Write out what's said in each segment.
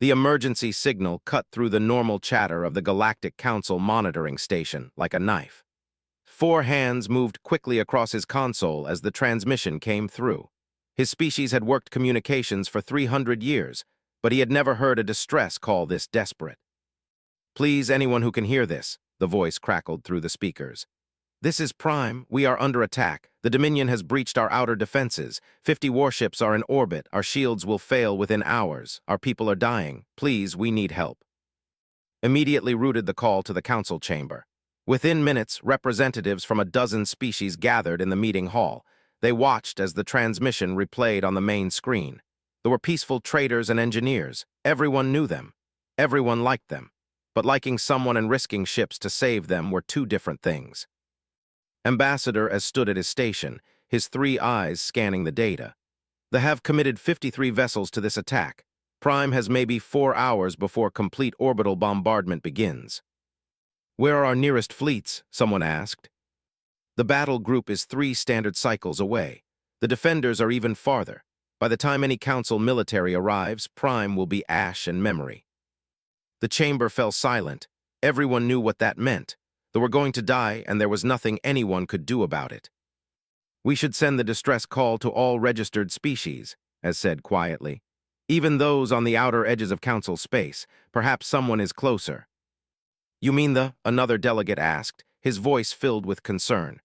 The emergency signal cut through the normal chatter of the Galactic Council monitoring station like a knife. 4 hands moved quickly across his console as the transmission came through. His species had worked communications for 300 years, but he had never heard a distress call this desperate. "Please, anyone who can hear this," the voice crackled through the speakers. "This is Prime. We are under attack. The Dominion has breached our outer defenses. 50 warships are in orbit. Our shields will fail within hours. Our people are dying. Please, we need help." Immediately routed the call to the council chamber. Within minutes, representatives from a dozen species gathered in the meeting hall. They watched as the transmission replayed on the main screen. There were peaceful traders and engineers. Everyone knew them. Everyone liked them. But liking someone and risking ships to save them were two different things. Ambassador as stood at his station, his 3 eyes scanning the data. They have committed 53 vessels to this attack. Prime has maybe 4 hours before complete orbital bombardment begins. "Where are our nearest fleets?" someone asked. "The battle group is 3 standard cycles away. The defenders are even farther. By the time any council military arrives, Prime will be ash and memory." The chamber fell silent. Everyone knew what that meant. They were going to die, and there was nothing anyone could do about it. "We should send the distress call to all registered species," as said quietly. "Even those on the outer edges of council space. Perhaps someone is closer." "You mean another delegate asked, his voice filled with concern.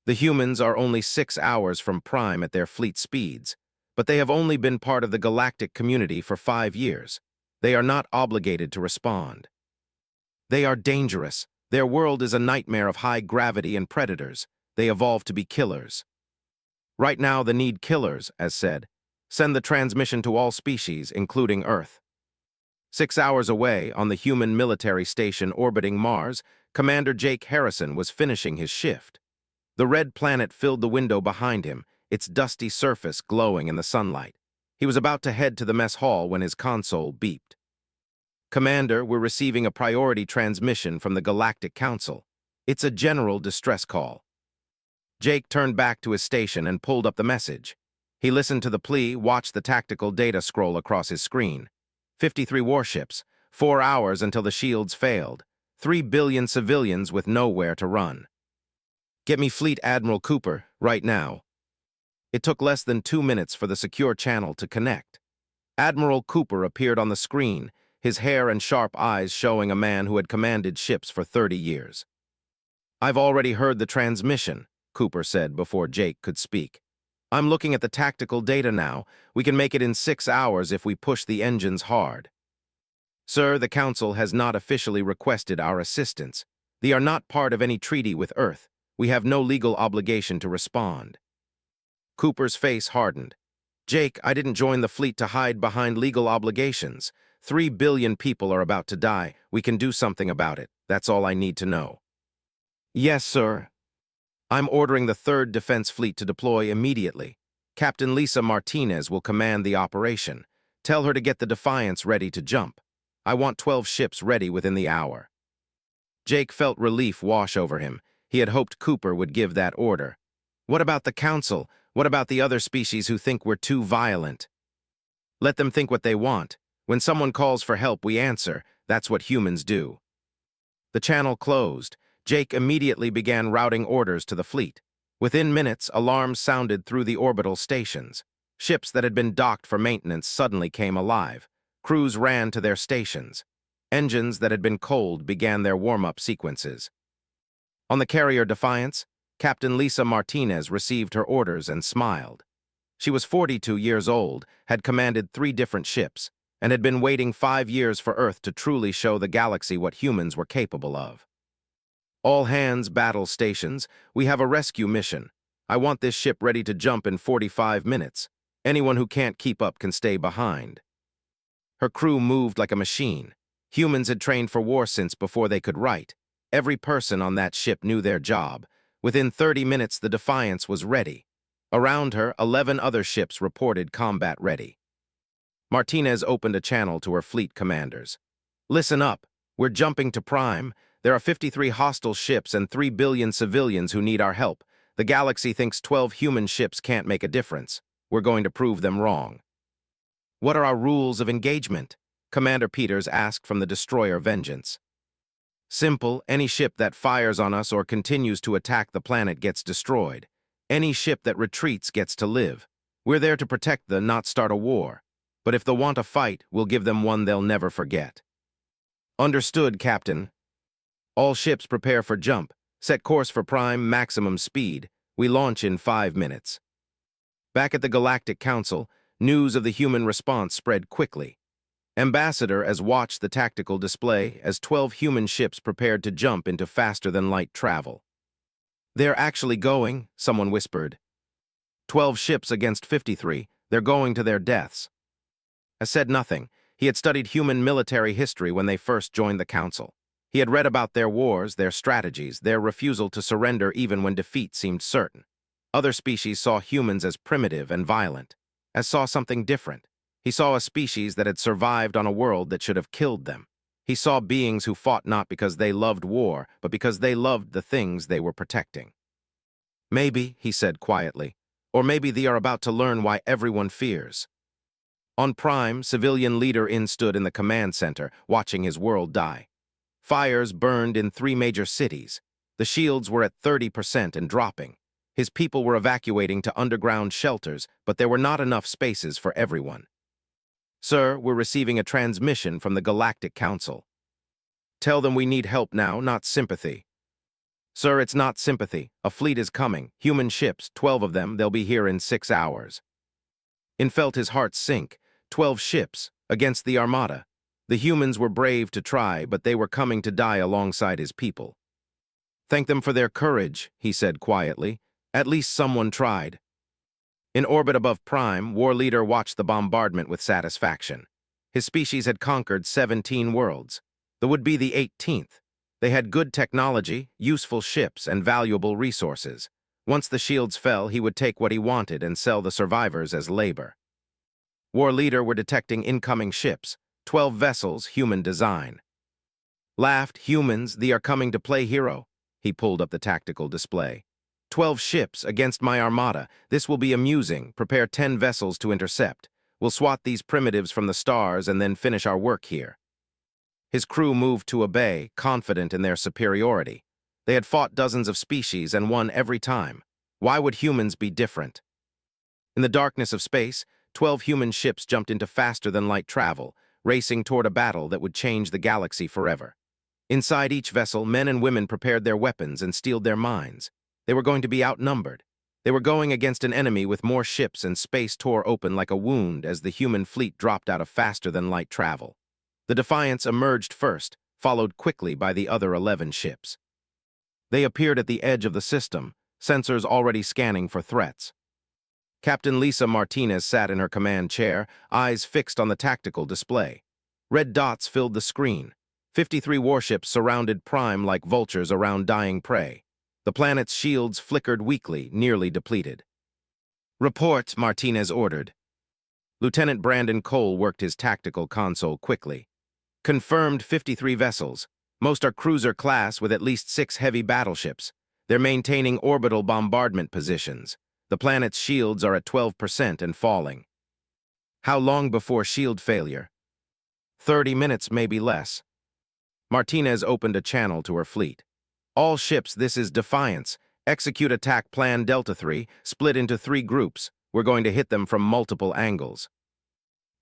"The humans are only 6 hours from Prime at their fleet speeds, but they have only been part of the galactic community for 5 years. They are not obligated to respond. They are dangerous. Their world is a nightmare of high gravity and predators. They evolved to be killers. Right now, they need killers," as said. "Send the transmission to all species, including Earth." 6 hours away, on the human military station orbiting Mars, Commander Jake Harrison was finishing his shift. The red planet filled the window behind him, its dusty surface glowing in the sunlight. He was about to head to the mess hall when his console beeped. "Commander, we're receiving a priority transmission from the Galactic Council. It's a general distress call." Jake turned back to his station and pulled up the message. He listened to the plea, watched the tactical data scroll across his screen. 53 warships, 4 hours until the shields failed, 3 billion civilians with nowhere to run. "Get me Fleet Admiral Cooper, right now." It took less than 2 minutes for the secure channel to connect. Admiral Cooper appeared on the screen, his hair and sharp eyes showing a man who had commanded ships for 30 years. "I've already heard the transmission," Cooper said before Jake could speak. "I'm looking at the tactical data now. We can make it in 6 hours if we push the engines hard." "Sir, the Council has not officially requested our assistance. They are not part of any treaty with Earth. We have no legal obligation to respond." Cooper's face hardened. "Jake, I didn't join the fleet to hide behind legal obligations. 3 billion people are about to die. We can do something about it. That's all I need to know." "Yes, sir. I'm ordering the 3rd Defense Fleet to deploy immediately. Captain Lisa Martinez will command the operation. Tell her to get the Defiance ready to jump. I want 12 ships ready within the hour." Jake felt relief wash over him. He had hoped Cooper would give that order. "What about the Council? What about the other species who think we're too violent?" "Let them think what they want. When someone calls for help, we answer. That's what humans do." The channel closed. Jake immediately began routing orders to the fleet. Within minutes, alarms sounded through the orbital stations. Ships that had been docked for maintenance suddenly came alive. Crews ran to their stations. Engines that had been cold began their warm-up sequences. On the carrier Defiance, Captain Lisa Martinez received her orders and smiled. She was 42 years old, had commanded 3 different ships, and had been waiting 5 years for Earth to truly show the galaxy what humans were capable of. "All hands, battle stations. We have a rescue mission. I want this ship ready to jump in 45 minutes. Anyone who can't keep up can stay behind." Her crew moved like a machine. Humans had trained for war since before they could write. Every person on that ship knew their job. Within 30 minutes, the Defiance was ready. Around her, 11 other ships reported combat ready. Martinez opened a channel to her fleet commanders. "Listen up. We're jumping to Prime. There are 53 hostile ships and 3 billion civilians who need our help. The galaxy thinks 12 human ships can't make a difference. We're going to prove them wrong." "What are our rules of engagement?" Commander Peters asked from the destroyer Vengeance. Simple, any ship that fires on us or continues to attack the planet gets destroyed. Any ship that retreats gets to live. We're there to protect the, not start a war. But if they want a fight, we'll give them one they'll never forget. Understood, Captain. All ships prepare for jump. Set course for prime maximum speed. We launch in 5 minutes. Back at the Galactic Council, news of the human response spread quickly. Ambassador as watched the tactical display as 12 human ships prepared to jump into faster-than-light travel. They're actually going, someone whispered. 12 ships against 53, they're going to their deaths. I said nothing. He had studied human military history when they first joined the Council. He had read about their wars, their strategies, their refusal to surrender even when defeat seemed certain. Other species saw humans as primitive and violent, as saw something different. He saw a species that had survived on a world that should have killed them. He saw beings who fought not because they loved war, but because they loved the things they were protecting. Maybe, he said quietly, or maybe they are about to learn why everyone fears. On Prime, civilian leader In stood in the command center, watching his world die. Fires burned in 3 major cities. The shields were at 30% and dropping. His people were evacuating to underground shelters, but there were not enough spaces for everyone. Sir, we're receiving a transmission from the Galactic Council. Tell them we need help now, not sympathy. Sir, it's not sympathy. A fleet is coming. Human ships, 12 of them, they'll be here in 6 hours. In felt his heart sink. 12 ships, against the Armada. The humans were brave to try, but they were coming to die alongside his people. Thank them for their courage, he said quietly. At least someone tried. In orbit above Prime, War Leader watched the bombardment with satisfaction. His species had conquered 17 worlds. The would be the 18th. They had good technology, useful ships, and valuable resources. Once the shields fell, he would take what he wanted and sell the survivors as labor. War Leader were detecting incoming ships, 12 vessels, human design. Laughed, humans, they are coming to play hero. He pulled up the tactical display. 12 ships against my armada. This will be amusing. Prepare 10 vessels to intercept. We'll swat these primitives from the stars and then finish our work here. His crew moved to obey, confident in their superiority. They had fought dozens of species and won every time. Why would humans be different? In the darkness of space, 12 human ships jumped into faster-than-light travel, racing toward a battle that would change the galaxy forever. Inside each vessel, men and women prepared their weapons and steeled their minds. They were going to be outnumbered. They were going against an enemy with more ships, and space tore open like a wound as the human fleet dropped out of faster-than-light travel. The Defiance emerged first, followed quickly by the other 11 ships. They appeared at the edge of the system, sensors already scanning for threats. Captain Lisa Martinez sat in her command chair, eyes fixed on the tactical display. Red dots filled the screen. 53 warships surrounded Prime like vultures around dying prey. The planet's shields flickered weakly, nearly depleted. Report, Martinez ordered. Lieutenant Brandon Cole worked his tactical console quickly. Confirmed 53 vessels. Most are cruiser class with at least 6 heavy battleships. They're maintaining orbital bombardment positions. The planet's shields are at 12% and falling. How long before shield failure? 30 minutes, maybe less. Martinez opened a channel to her fleet. All ships, this is Defiance. Execute attack plan Delta 3, split into 3 groups. We're going to hit them from multiple angles.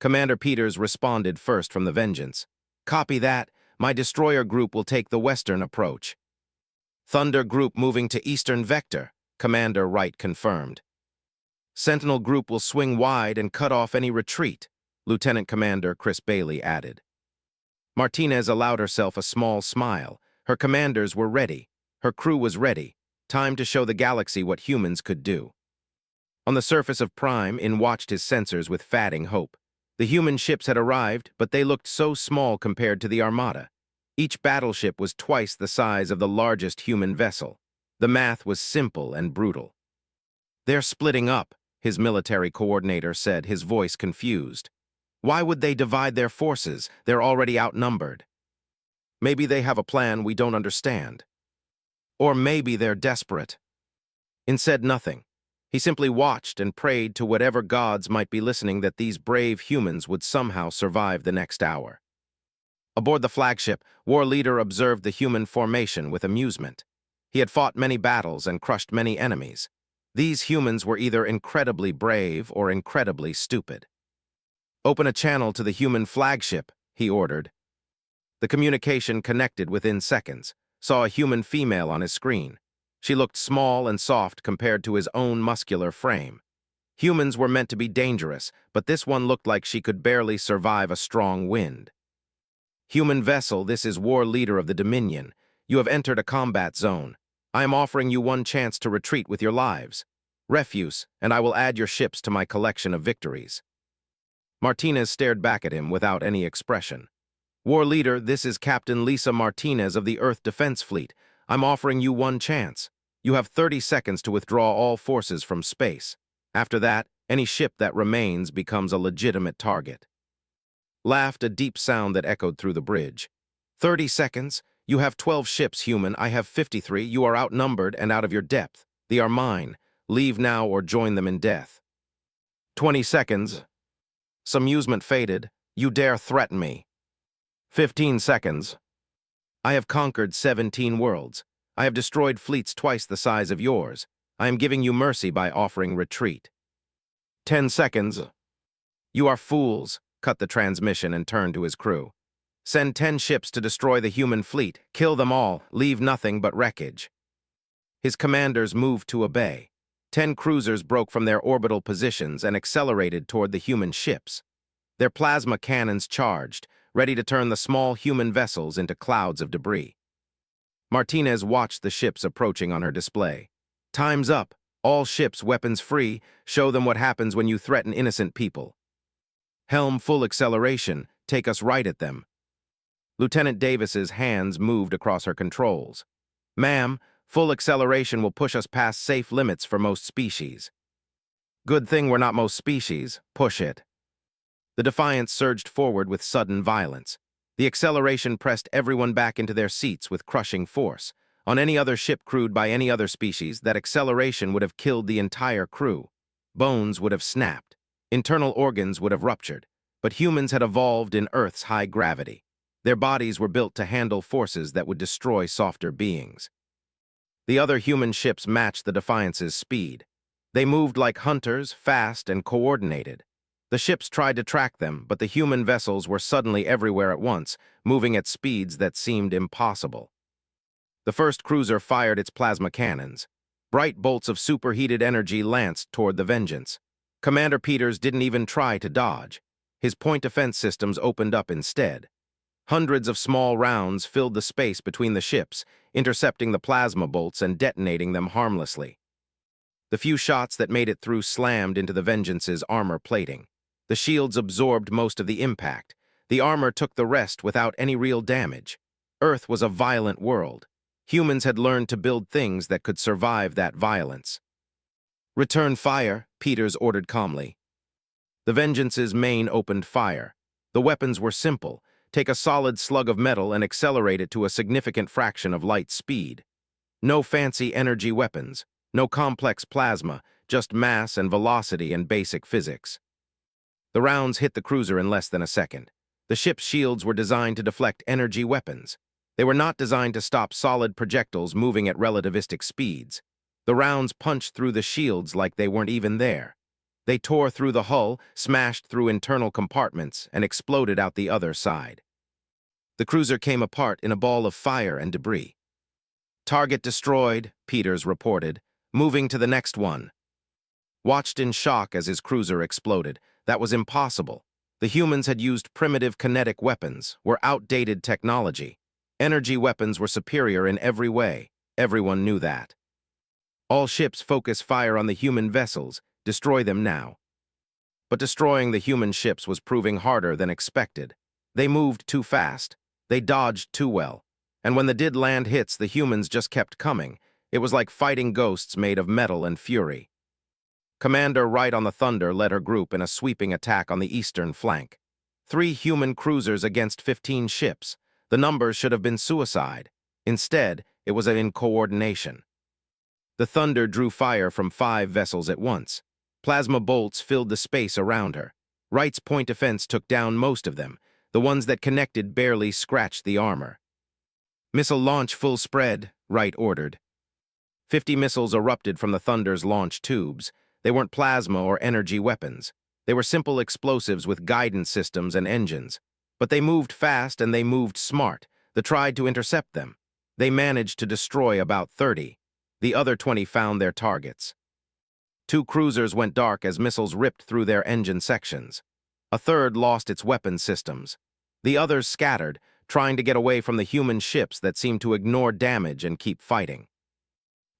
Commander Peters responded first from the Vengeance. Copy that. My destroyer group will take the western approach. Thunder group moving to eastern vector. Commander Wright confirmed. Sentinel group will swing wide and cut off any retreat. Lieutenant Commander Chris Bailey added. Martinez allowed herself a small smile. Her commanders were ready. Her crew was ready. Time to show the galaxy what humans could do. On the surface of Prime, In watched his sensors with fading hope. The human ships had arrived, but they looked so small compared to the Armada. Each battleship was twice the size of the largest human vessel. The math was simple and brutal. They're splitting up, his military coordinator said, his voice confused. Why would they divide their forces? They're already outnumbered. Maybe they have a plan we don't understand. Or maybe they're desperate. In said nothing. He simply watched and prayed to whatever gods might be listening that these brave humans would somehow survive the next hour. Aboard the flagship, War Leader observed the human formation with amusement. He had fought many battles and crushed many enemies. These humans were either incredibly brave or incredibly stupid. "Open a channel to the human flagship," he ordered. The communication connected within seconds, saw a human female on his screen. She looked small and soft compared to his own muscular frame. Humans were meant to be dangerous, but this one looked like she could barely survive a strong wind. "Human vessel, this is War Leader of the Dominion. You have entered a combat zone. I am offering you one chance to retreat with your lives. Refuse, and I will add your ships to my collection of victories." Martinez stared back at him without any expression. "War Leader, this is Captain Lisa Martinez of the Earth Defense Fleet. I'm offering you one chance. You have 30 seconds to withdraw all forces from space. After that, any ship that remains becomes a legitimate target." Laughed a deep sound that echoed through the bridge. "30 seconds? You have 12 ships, human. I have 53. You are outnumbered and out of your depth. They are mine. Leave now or join them in death." 20 seconds. Some amusement faded. "You dare threaten me." 15 seconds. "I have conquered 17 worlds. I have destroyed fleets twice the size of yours. I am giving you mercy by offering retreat." 10 seconds. "You are fools," cut the transmission and turned to his crew. "Send 10 ships to destroy the human fleet. Kill them all. Leave nothing but wreckage." His commanders moved to obey. 10 cruisers broke from their orbital positions and accelerated toward the human ships. Their plasma cannons charged, ready to turn the small human vessels into clouds of debris. Martinez watched the ships approaching on her display. "Time's up. All ships weapons free. Show them what happens when you threaten innocent people. Helm full acceleration. Take us right at them." Lieutenant Davis's hands moved across her controls. "Ma'am, full acceleration will push us past safe limits for most species." "Good thing we're not most species. Push it." The Defiance surged forward with sudden violence. The acceleration pressed everyone back into their seats with crushing force. On any other ship crewed by any other species, that acceleration would have killed the entire crew. Bones would have snapped. Internal organs would have ruptured. But humans had evolved in Earth's high gravity. Their bodies were built to handle forces that would destroy softer beings. The other human ships matched the Defiance's speed. They moved like hunters, fast and coordinated. The ships tried to track them, but the human vessels were suddenly everywhere at once, moving at speeds that seemed impossible. The first cruiser fired its plasma cannons. Bright bolts of superheated energy lanced toward the Vengeance. Commander Peters didn't even try to dodge. His point defense systems opened up instead. Hundreds of small rounds filled the space between the ships, intercepting the plasma bolts and detonating them harmlessly. The few shots that made it through slammed into the Vengeance's armor plating. The shields absorbed most of the impact. The armor took the rest without any real damage. Earth was a violent world. Humans had learned to build things that could survive that violence. "Return fire," Peters ordered calmly. The Vengeance's main opened fire. The weapons were simple. Take a solid slug of metal and accelerate it to a significant fraction of light speed. No fancy energy weapons, no complex plasma, just mass and velocity and basic physics. The rounds hit the cruiser in less than a second. The ship's shields were designed to deflect energy weapons. They were not designed to stop solid projectiles moving at relativistic speeds. The rounds punched through the shields like they weren't even there. They tore through the hull, smashed through internal compartments, and exploded out the other side. The cruiser came apart in a ball of fire and debris. "Target destroyed," Peters reported, moving to the next one. Watched in shock as his cruiser exploded. That was impossible. The humans had used primitive kinetic weapons, were outdated technology. Energy weapons were superior in every way. Everyone knew that. "All ships focus fire on the human vessels. Destroy them now." But destroying the human ships was proving harder than expected. They moved too fast. They dodged too well. And when the did-land hits, the humans just kept coming. It was like fighting ghosts made of metal and fury. Commander Wright on the Thunder led her group in a sweeping attack on the eastern flank. 3 human cruisers against 15 ships. The numbers should have been suicide. Instead, it was in coordination. The Thunder drew fire from 5 vessels at once. Plasma bolts filled the space around her. Wright's point defense took down most of them. The ones that connected barely scratched the armor. "Missile launch full spread," Wright ordered. 50 missiles erupted from the Thunder's launch tubes. They weren't plasma or energy weapons. They were simple explosives with guidance systems and engines. But they moved fast and they moved smart. They tried to intercept them. They managed to destroy about 30. The other 20 found their targets. 2 cruisers went dark as missiles ripped through their engine sections. A third lost its weapon systems. The others scattered, trying to get away from the human ships that seemed to ignore damage and keep fighting.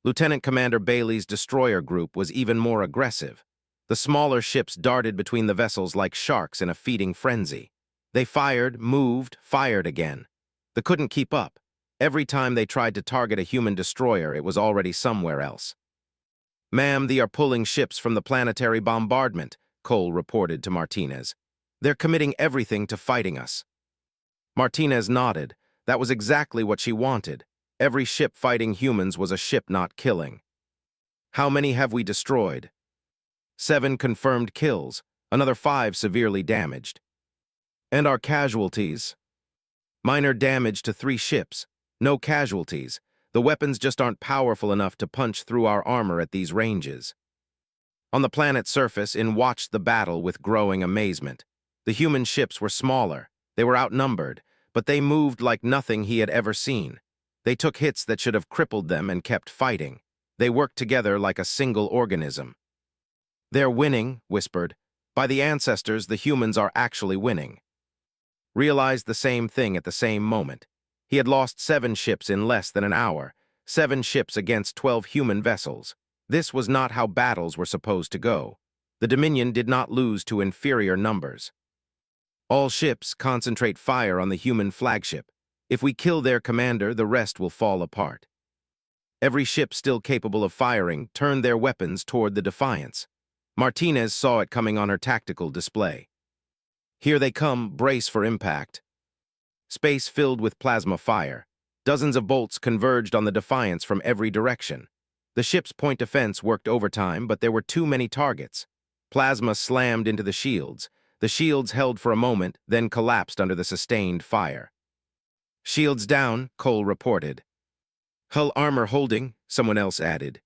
Lieutenant Commander Bailey's destroyer group was even more aggressive. The smaller ships darted between the vessels like sharks in a feeding frenzy. They fired, moved, fired again. They couldn't keep up. Every time they tried to target a human destroyer, it was already somewhere else. "Ma'am, they are pulling ships from the planetary bombardment," Cole reported to Martinez. "They're committing everything to fighting us." Martinez nodded. That was exactly what she wanted. Every ship fighting humans was a ship not killing. "How many have we destroyed?" 7 confirmed kills, another 5 severely damaged. "And our casualties?" "Minor damage to 3 ships. No casualties. The weapons just aren't powerful enough to punch through our armor at these ranges." On the planet's surface, In watched the battle with growing amazement. The human ships were smaller. They were outnumbered, but they moved like nothing he had ever seen. They took hits that should have crippled them and kept fighting. They worked together like a single organism. "They're winning," whispered. "By the ancestors, the humans are actually winning." Realized the same thing at the same moment. He had lost 7 ships in less than an hour, 7 ships against 12 human vessels. This was not how battles were supposed to go. The Dominion did not lose to inferior numbers. "All ships concentrate fire on the human flagship. If we kill their commander, the rest will fall apart." Every ship still capable of firing turned their weapons toward the Defiance. Martinez saw it coming on her tactical display. "Here they come, brace for impact." Space filled with plasma fire. Dozens of bolts converged on the Defiance from every direction. The ship's point defense worked overtime, but there were too many targets. Plasma slammed into the shields. The shields held for a moment, then collapsed under the sustained fire. "Shields down," Cole reported. "Hull armor holding," someone else added.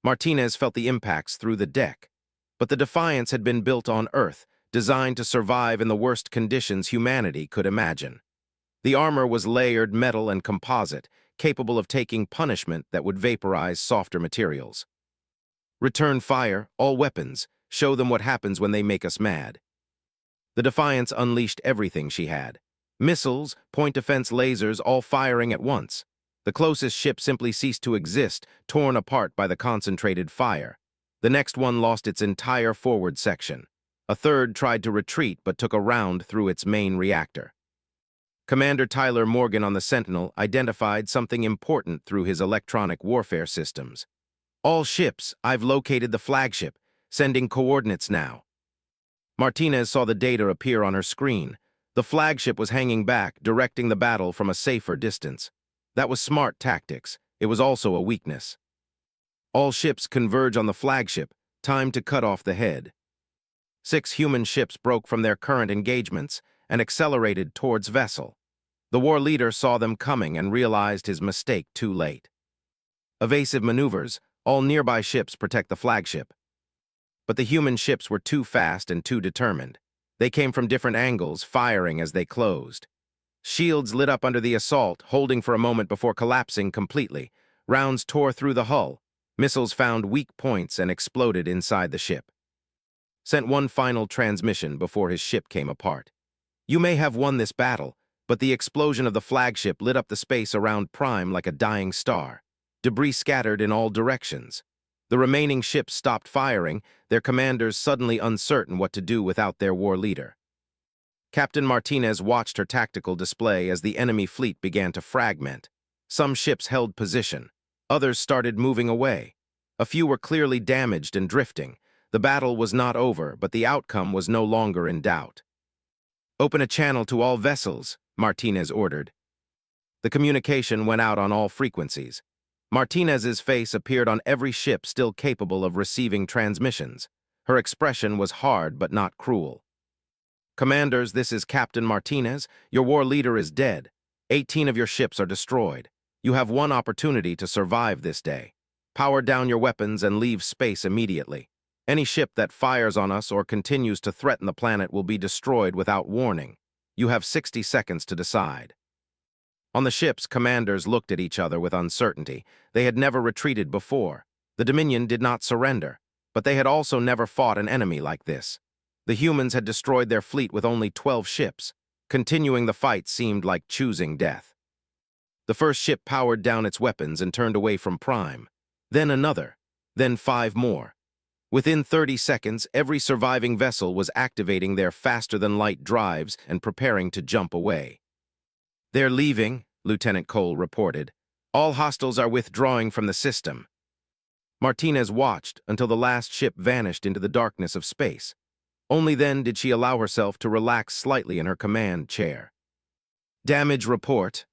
Martinez felt the impacts through the deck. But the Defiance had been built on Earth, designed to survive in the worst conditions humanity could imagine. The armor was layered metal and composite, capable of taking punishment that would vaporize softer materials. "Return fire, all weapons. Show them what happens when they make us mad." The Defiance unleashed everything she had. Missiles, point defense lasers, all firing at once. The closest ship simply ceased to exist, torn apart by the concentrated fire. The next one lost its entire forward section. A third tried to retreat but took a round through its main reactor. Commander Tyler Morgan on the Sentinel identified something important through his electronic warfare systems. "All ships, I've located the flagship, sending coordinates now." Martinez saw the data appear on her screen. The flagship was hanging back, directing the battle from a safer distance. That was smart tactics. It was also a weakness. "All ships converge on the flagship. Time to cut off the head." 6 human ships broke from their current engagements and accelerated towards vessel. The war leader saw them coming and realized his mistake too late. Evasive maneuvers, all nearby ships protect the flagship. But the human ships were too fast and too determined. They came from different angles, firing as they closed. Shields lit up under the assault, holding for a moment before collapsing completely. Rounds tore through the hull. Missiles found weak points and exploded inside the ship. Sent one final transmission before his ship came apart. "You may have won this battle, but the explosion of the flagship lit up the space around Prime like a dying star. Debris scattered in all directions. The remaining ships stopped firing, their commanders suddenly uncertain what to do without their war leader." Captain Martinez watched her tactical display as the enemy fleet began to fragment. Some ships held position. Others started moving away. A few were clearly damaged and drifting. The battle was not over, but the outcome was no longer in doubt. "Open a channel to all vessels," Martinez ordered. The communication went out on all frequencies. Martinez's face appeared on every ship still capable of receiving transmissions. Her expression was hard but not cruel. Commanders, this is Captain Martinez. Your war leader is dead. 18 of your ships are destroyed. You have one opportunity to survive this day. Power down your weapons and leave space immediately. Any ship that fires on us or continues to threaten the planet will be destroyed without warning. You have 60 seconds to decide. On the ships, commanders looked at each other with uncertainty. They had never retreated before. The Dominion did not surrender, but they had also never fought an enemy like this. The humans had destroyed their fleet with only 12 ships. Continuing the fight seemed like choosing death. The first ship powered down its weapons and turned away from Prime. Then another. Then 5 more. Within 30 seconds, every surviving vessel was activating their faster-than-light drives and preparing to jump away. "They're leaving," Lieutenant Cole reported. "All hostiles are withdrawing from the system." Martinez watched until the last ship vanished into the darkness of space. Only then did she allow herself to relax slightly in her command chair. Damage report.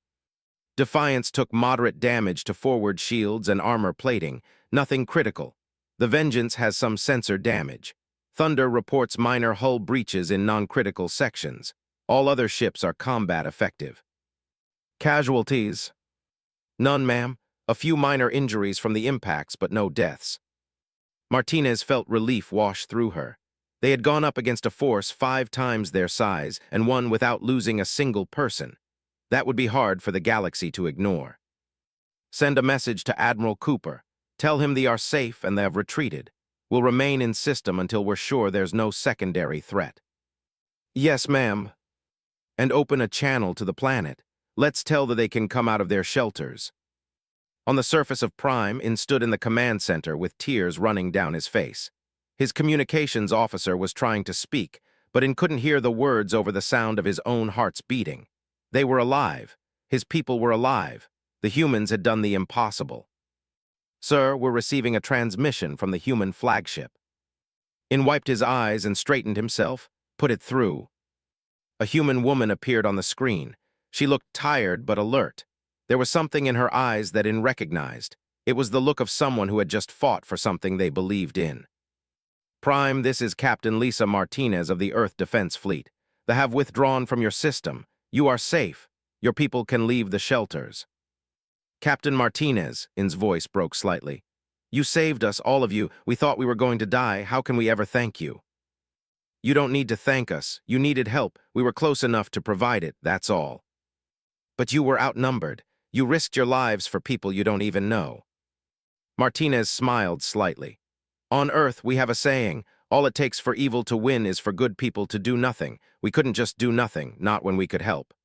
Defiance took moderate damage to forward shields and armor plating, nothing critical. The Vengeance has some sensor damage. Thunder reports minor hull breaches in non-critical sections. All other ships are combat effective. Casualties. None, ma'am. A few minor injuries from the impacts, but no deaths. Martinez felt relief wash through her. They had gone up against a force 5 times their size and won without losing a single person. That would be hard for the galaxy to ignore. Send a message to Admiral Cooper. Tell him they are safe and they have retreated. We'll remain in system until we're sure there's no secondary threat. Yes, ma'am. And open a channel to the planet. Let's tell that they can come out of their shelters. On the surface of Prime, In stood in the command center with tears running down his face. His communications officer was trying to speak, but In couldn't hear the words over the sound of his own heart's beating. They were alive. His people were alive. The humans had done the impossible. "Sir, we're receiving a transmission from the human flagship." In wiped his eyes and straightened himself. "Put it through." A human woman appeared on the screen. She looked tired but alert. There was something in her eyes that In recognized. It was the look of someone who had just fought for something they believed in. "Prime, this is Captain Lisa Martinez of the Earth Defense Fleet. They have withdrawn from your system. You are safe. Your people can leave the shelters." "Captain Martinez," In's voice broke slightly. "You saved us, all of you. We thought we were going to die. How can we ever thank you?" "You don't need to thank us. You needed help. We were close enough to provide it, that's all." "But you were outnumbered. You risked your lives for people you don't even know." Martinez smiled slightly. "On Earth, we have a saying, all it takes for evil to win is for good people to do nothing. We couldn't just do nothing, not when we could help.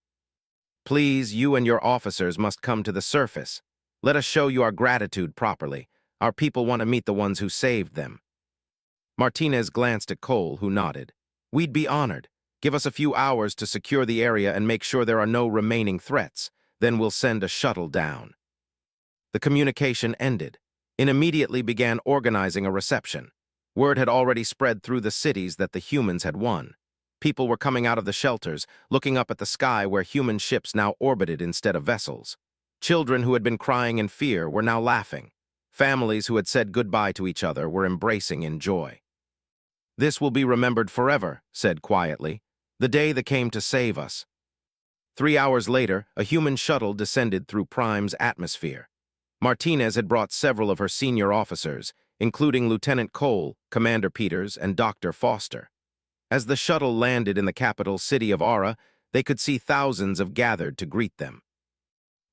Please, you and your officers must come to the surface. Let us show you our gratitude properly. Our people want to meet the ones who saved them." Martinez glanced at Cole, who nodded. "We'd be honored. Give us a few hours to secure the area and make sure there are no remaining threats. Then we'll send a shuttle down." The communication ended. In immediately began organizing a reception. Word had already spread through the cities that the humans had won. People were coming out of the shelters, looking up at the sky where human ships now orbited instead of vessels. Children who had been crying in fear were now laughing. Families who had said goodbye to each other were embracing in joy. "This will be remembered forever," said quietly, "the day that came to save us." 3 hours later, a human shuttle descended through Prime's atmosphere. Martinez had brought several of her senior officers, including Lieutenant Cole, Commander Peters, and Dr. Foster. As the shuttle landed in the capital city of Aura, they could see thousands of gathered to greet them.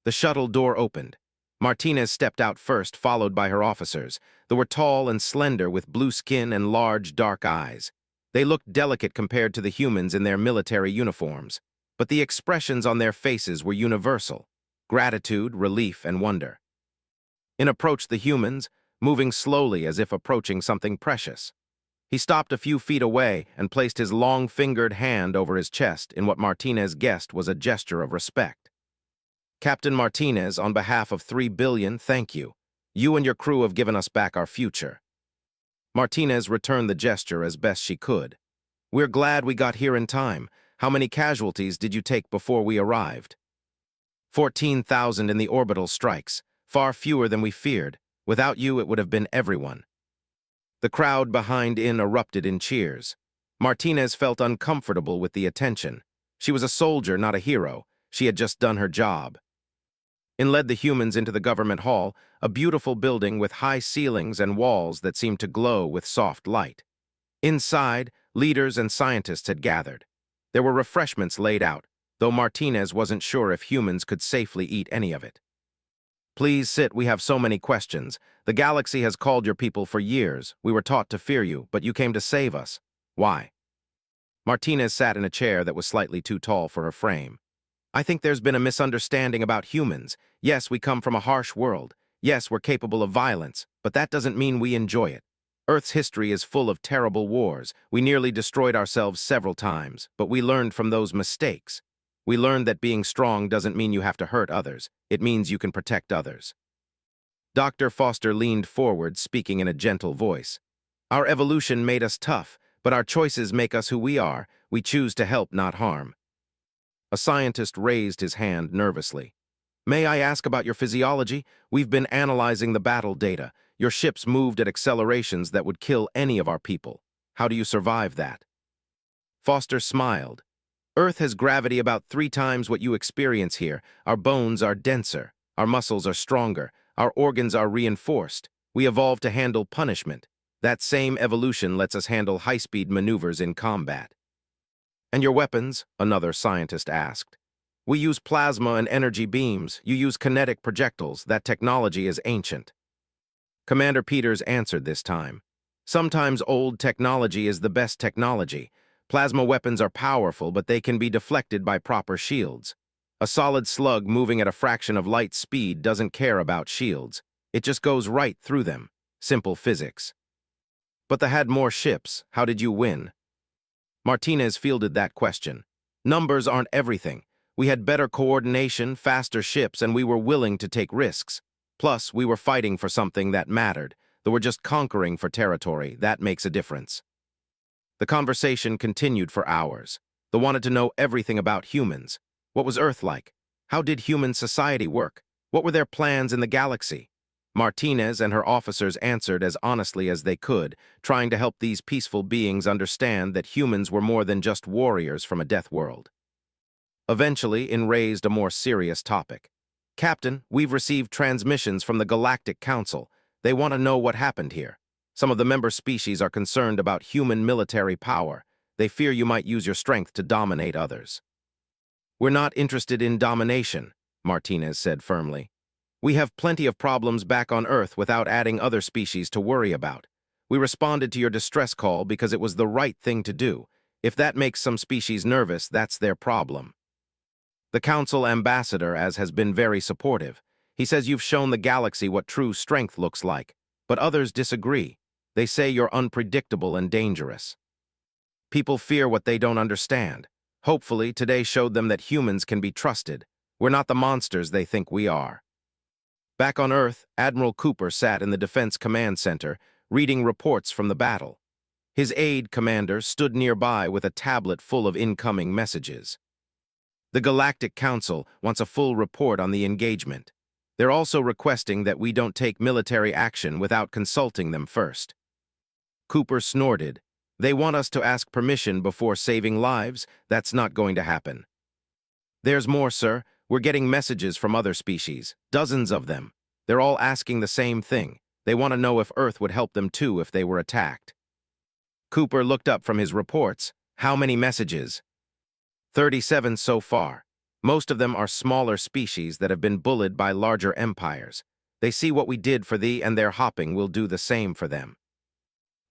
The shuttle door opened. Martinez stepped out first, followed by her officers. They were tall and slender with blue skin and large, dark eyes. They looked delicate compared to the humans in their military uniforms, but the expressions on their faces were universal: gratitude, relief, and wonder. In approached the humans, moving slowly as if approaching something precious. He stopped a few feet away and placed his long-fingered hand over his chest in what Martinez guessed was a gesture of respect. "Captain Martinez, on behalf of 3 billion, thank you. You and your crew have given us back our future." Martinez returned the gesture as best she could. "We're glad we got here in time. How many casualties did you take before we arrived?" 14,000 in the orbital strikes. Far fewer than we feared. Without you, it would have been everyone." The crowd behind In erupted in cheers. Martinez felt uncomfortable with the attention. She was a soldier, not a hero. She had just done her job. And led the humans into the government hall, a beautiful building with high ceilings and walls that seemed to glow with soft light. Inside, leaders and scientists had gathered. There were refreshments laid out, though Martinez wasn't sure if humans could safely eat any of it. Please sit, we have so many questions. The galaxy has called your people for years. We were taught to fear you, but you came to save us. Why? Martinez sat in a chair that was slightly too tall for her frame. I think there's been a misunderstanding about humans. Yes, we come from a harsh world. Yes, we're capable of violence, but that doesn't mean we enjoy it. Earth's history is full of terrible wars. We nearly destroyed ourselves several times, but we learned from those mistakes. We learned that being strong doesn't mean you have to hurt others. It means you can protect others. Dr. Foster leaned forward, speaking in a gentle voice. Our evolution made us tough, but our choices make us who we are. We choose to help, not harm. A scientist raised his hand nervously. May I ask about your physiology? We've been analyzing the battle data. Your ships moved at accelerations that would kill any of our people. How do you survive that? Foster smiled. Earth has gravity about 3 times what you experience here. Our bones are denser. Our muscles are stronger. Our organs are reinforced. We evolved to handle punishment. That same evolution lets us handle high-speed maneuvers in combat. And your weapons? Another scientist asked. We use plasma and energy beams. You use kinetic projectiles. That technology is ancient. Commander Peters answered this time. Sometimes old technology is the best technology. Plasma weapons are powerful, but they can be deflected by proper shields. A solid slug moving at a fraction of light speed doesn't care about shields. It just goes right through them. Simple physics. But they had more ships. How did you win? Martinez fielded that question. Numbers aren't everything. We had better coordination, faster ships, and we were willing to take risks. Plus, we were fighting for something that mattered. Though we're just conquering for territory, that makes a difference. The conversation continued for hours. They wanted to know everything about humans. What was Earth like? How did human society work? What were their plans in the galaxy? Martinez and her officers answered as honestly as they could, trying to help these peaceful beings understand that humans were more than just warriors from a death world. Eventually, In raised a more serious topic. Captain, we've received transmissions from the Galactic Council. They want to know what happened here. Some of the member species are concerned about human military power. They fear you might use your strength to dominate others. We're not interested in domination, Martinez said firmly. We have plenty of problems back on Earth without adding other species to worry about. We responded to your distress call because it was the right thing to do. If that makes some species nervous, that's their problem. The Council ambassador, has been very supportive. He says you've shown the galaxy what true strength looks like, but others disagree. They say you're unpredictable and dangerous. People fear what they don't understand. Hopefully, today showed them that humans can be trusted. We're not the monsters they think we are. Back on Earth, Admiral Cooper sat in the Defense Command Center, reading reports from the battle. His aide commander stood nearby with a tablet full of incoming messages. The Galactic Council wants a full report on the engagement. They're also requesting that we don't take military action without consulting them first. Cooper snorted. They want us to ask permission before saving lives? That's not going to happen. There's more, sir. We're getting messages from other species, dozens of them. They're all asking the same thing. They want to know if Earth would help them too if they were attacked. Cooper looked up from his reports. How many messages? 37 so far. Most of them are smaller species that have been bullied by larger empires. They see what we did for thee and their hopping will do the same for them.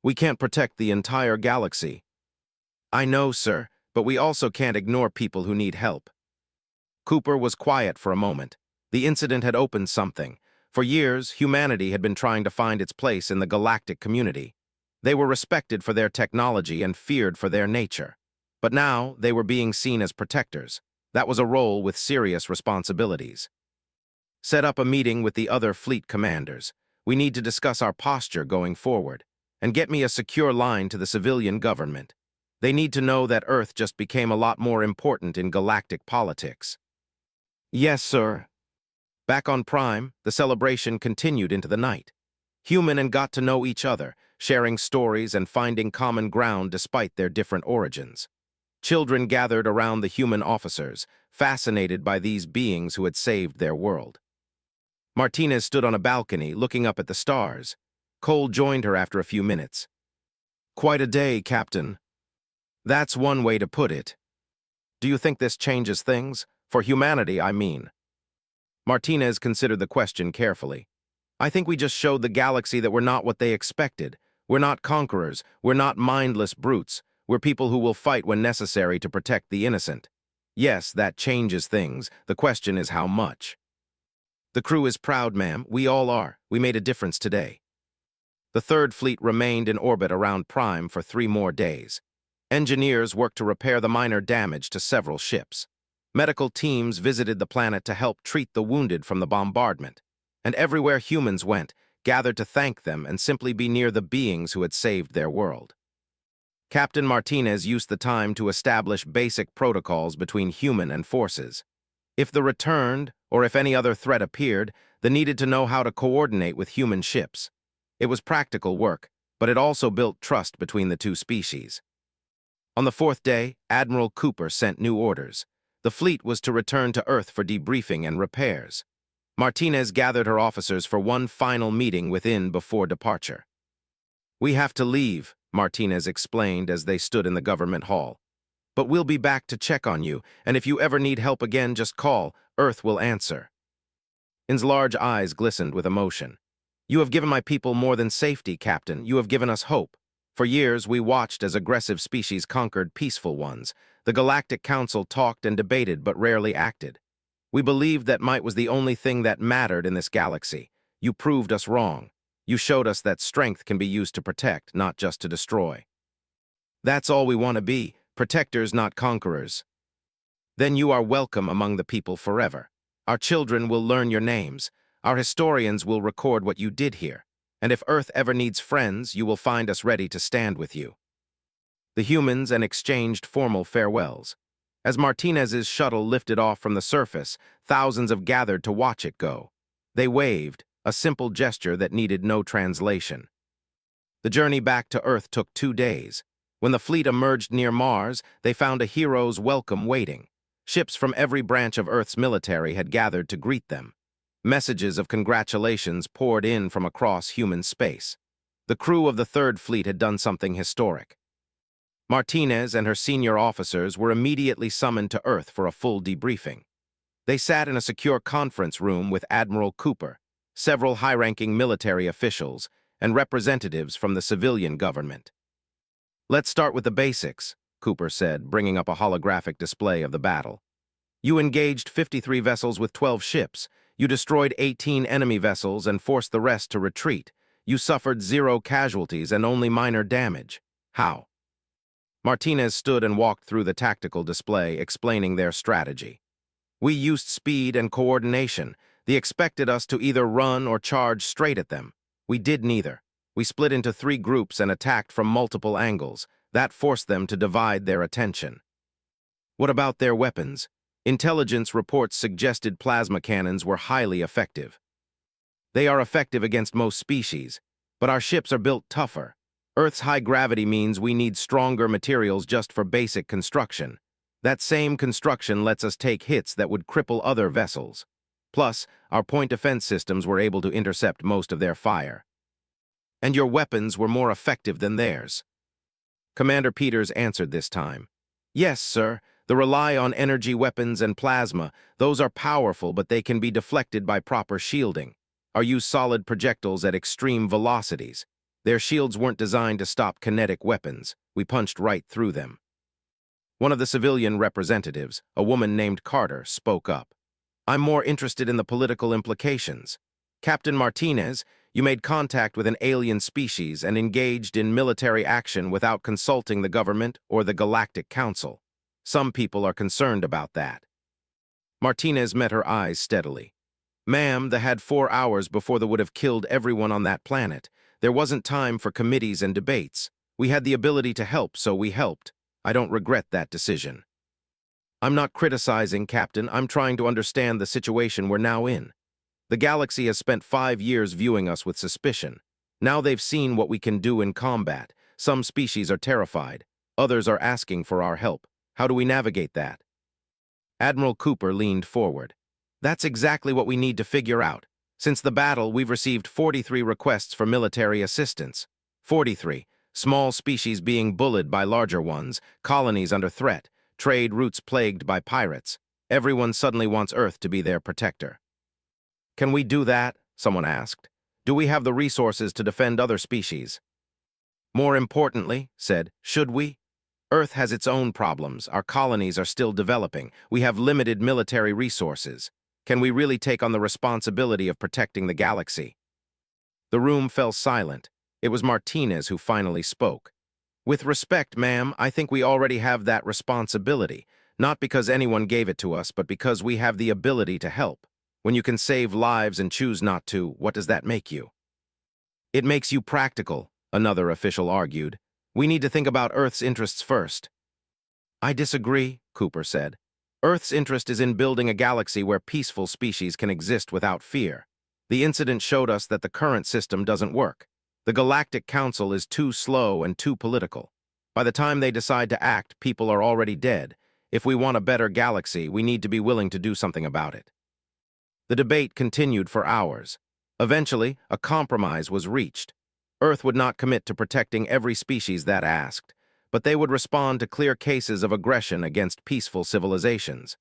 We can't protect the entire galaxy. I know, sir, but we also can't ignore people who need help. Cooper was quiet for a moment. The incident had opened something. For years, humanity had been trying to find its place in the galactic community. They were respected for their technology and feared for their nature. But now, they were being seen as protectors. That was a role with serious responsibilities. Set up a meeting with the other fleet commanders. We need to discuss our posture going forward. And get me a secure line to the civilian government. They need to know that Earth just became a lot more important in galactic politics. Yes, sir. Back on Prime, the celebration continued into the night. Human and got to know each other, sharing stories and finding common ground despite their different origins. Children gathered around the human officers, fascinated by these beings who had saved their world. Martinez stood on a balcony, looking up at the stars. Cole joined her after a few minutes. "Quite a day, Captain." "That's one way to put it. Do you think this changes things? For humanity, I mean." Martinez considered the question carefully. "I think we just showed the galaxy that we're not what they expected. We're not conquerors. We're not mindless brutes. We're people who will fight when necessary to protect the innocent. Yes, that changes things. The question is how much." "The crew is proud, ma'am. We all are. We made a difference today." The Third Fleet remained in orbit around Prime for 3 more days. Engineers worked to repair the minor damage to several ships. Medical teams visited the planet to help treat the wounded from the bombardment. And everywhere humans went, gathered to thank them and simply be near the beings who had saved their world. Captain Martinez used the time to establish basic protocols between human and forces. If the returned, or if any other threat appeared, they needed to know how to coordinate with human ships. It was practical work, but it also built trust between the two species. On the 4th day, Admiral Cooper sent new orders. The fleet was to return to Earth for debriefing and repairs. Martinez gathered her officers for one final meeting before departure. "We have to leave," Martinez explained as they stood in the government hall. "But we'll be back to check on you, and if you ever need help again, just call. Earth will answer." In's large eyes glistened with emotion. "You have given my people more than safety, Captain. You have given us hope. For years, we watched as aggressive species conquered peaceful ones. The Galactic Council talked and debated but rarely acted. We believed that might was the only thing that mattered in this galaxy. You proved us wrong. You showed us that strength can be used to protect, not just to destroy. That's all we want to be, protectors, not conquerors. Then you are welcome among the people forever. Our children will learn your names. Our historians will record what you did here. And if Earth ever needs friends, you will find us ready to stand with you." The humans exchanged formal farewells. As Martinez's shuttle lifted off from the surface, thousands have gathered to watch it go. They waved, a simple gesture that needed no translation. The journey back to Earth took 2 days. When the fleet emerged near Mars, they found a hero's welcome waiting. Ships from every branch of Earth's military had gathered to greet them. Messages of congratulations poured in from across human space. The crew of the Third Fleet had done something historic. Martinez and her senior officers were immediately summoned to Earth for a full debriefing. They sat in a secure conference room with Admiral Cooper, several high-ranking military officials, and representatives from the civilian government. "Let's start with the basics," Cooper said, bringing up a holographic display of the battle. "You engaged 53 vessels with 12 ships. You destroyed 18 enemy vessels and forced the rest to retreat. You suffered 0 casualties and only minor damage. How?" Martinez stood and walked through the tactical display, explaining their strategy. "We used speed and coordination. They expected us to either run or charge straight at them. We did neither. We split into 3 groups and attacked from multiple angles. That forced them to divide their attention." "What about their weapons?" Intelligence reports suggested plasma cannons were highly effective. "They are effective against most species, but our ships are built tougher. Earth's high gravity means we need stronger materials just for basic construction. That same construction lets us take hits that would cripple other vessels. Plus, our point defense systems were able to intercept most of their fire." "And your weapons were more effective than theirs?" Commander Peters answered this time. "Yes, sir. They rely on energy weapons and plasma. Those are powerful, but they can be deflected by proper shielding, or use solid projectiles at extreme velocities. Their shields weren't designed to stop kinetic weapons. We punched right through them." One of the civilian representatives, a woman named Carter, spoke up. "I'm more interested in the political implications. Captain Martinez, you made contact with an alien species and engaged in military action without consulting the government or the Galactic Council. Some people are concerned about that." Martinez met her eyes steadily. "Ma'am, they had 4 hours before they would have killed everyone on that planet. There wasn't time for committees and debates. We had the ability to help, so we helped. I don't regret that decision." "I'm not criticizing, Captain. I'm trying to understand the situation we're now in. The galaxy has spent 5 years viewing us with suspicion. Now they've seen what we can do in combat. Some species are terrified. Others are asking for our help. How do we navigate that? Admiral Cooper leaned forward. That's exactly what we need to figure out. Since the battle, we've received 43 requests for military assistance. 43. Small species being bullied by larger ones, colonies under threat, trade routes plagued by pirates. Everyone suddenly wants Earth to be their protector. Can we do that? Someone asked. Do we have the resources to defend other species? More importantly, said, should we? Earth has its own problems. Our colonies are still developing. We have limited military resources. Can we really take on the responsibility of protecting the galaxy? The room fell silent. It was Martinez who finally spoke. With respect, ma'am, I think we already have that responsibility, not because anyone gave it to us, but because we have the ability to help. When you can save lives and choose not to, what does that make you? It makes you practical, another official argued. We need to think about Earth's interests first. I disagree, Cooper said. Earth's interest is in building a galaxy where peaceful species can exist without fear. The incident showed us that the current system doesn't work. The Galactic Council is too slow and too political. By the time they decide to act, people are already dead. If we want a better galaxy, we need to be willing to do something about it. The debate continued for hours. Eventually, a compromise was reached. Earth would not commit to protecting every species that asked, but they would respond to clear cases of aggression against peaceful civilizations.